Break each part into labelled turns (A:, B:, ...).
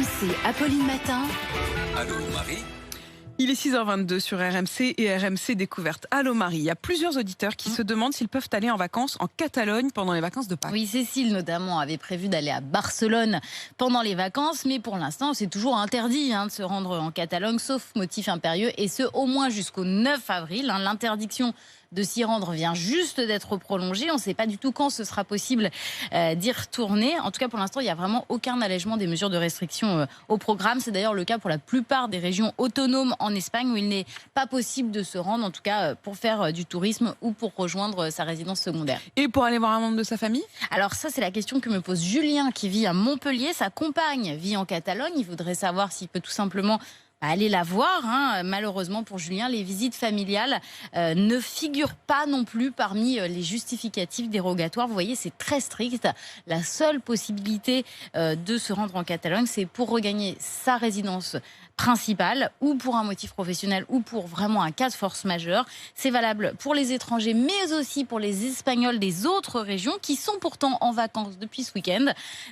A: RMC, Apolline Matin.
B: Allô Marie.
C: Il est 6h22 sur RMC et RMC Découverte. Allô Marie, il y a plusieurs auditeurs qui se demandent s'ils peuvent aller en vacances en Catalogne pendant les vacances de Pâques.
D: Oui, Cécile notamment avait prévu d'aller à Barcelone pendant les vacances, mais pour l'instant c'est toujours interdit de se rendre en Catalogne, sauf motif impérieux, et ce au moins jusqu'au 9 avril. L'interdiction de s'y rendre vient juste d'être prolongée. On ne sait pas du tout quand ce sera possible d'y retourner. En tout cas, pour l'instant, il n'y a vraiment aucun allègement des mesures de restriction au programme. C'est d'ailleurs le cas pour la plupart des régions autonomes en Espagne où il n'est pas possible de se rendre, en tout cas pour faire du tourisme ou pour rejoindre sa résidence secondaire.
C: Et pour aller voir un membre de sa famille ?
D: Alors ça, c'est la question que me pose Julien qui vit à Montpellier. Sa compagne vit en Catalogne. Il voudrait savoir s'il peut tout simplement aller la voir. Malheureusement pour Julien, les visites familiales ne figurent pas non plus parmi les justificatifs dérogatoires. Vous voyez, c'est très strict. La seule possibilité de se rendre en Catalogne, c'est pour regagner sa résidence principale ou pour un motif professionnel ou pour vraiment un cas de force majeure. C'est valable pour les étrangers mais aussi pour les Espagnols des autres régions qui sont pourtant en vacances depuis ce week-end.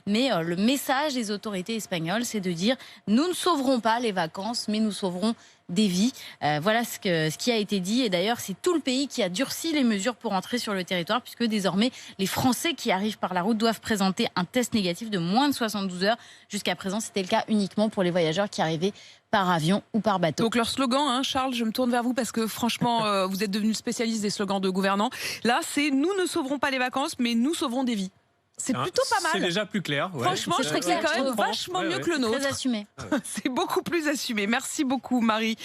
D: Mais le message des autorités espagnoles, c'est de dire nous ne sauverons pas les vacances mais nous sauverons des vies. Voilà ce qui a été dit. Et d'ailleurs, c'est tout le pays qui a durci les mesures pour entrer sur le territoire, puisque désormais, les Français qui arrivent par la route doivent présenter un test négatif de moins de 72 heures. Jusqu'à présent, c'était le cas uniquement pour les voyageurs qui arrivaient par avion ou par bateau.
C: Donc leur slogan, Charles, je me tourne vers vous parce que franchement, vous êtes devenu spécialiste des slogans de gouvernants. Là, c'est nous ne sauverons pas les vacances, mais nous sauverons des vies. C'est plutôt pas mal.
E: C'est déjà plus clair. Ouais.
C: Franchement, je trouve que c'est quand même vachement mieux que le nôtre.
D: Très assumé.
C: C'est beaucoup plus assumé. Merci beaucoup, Marie.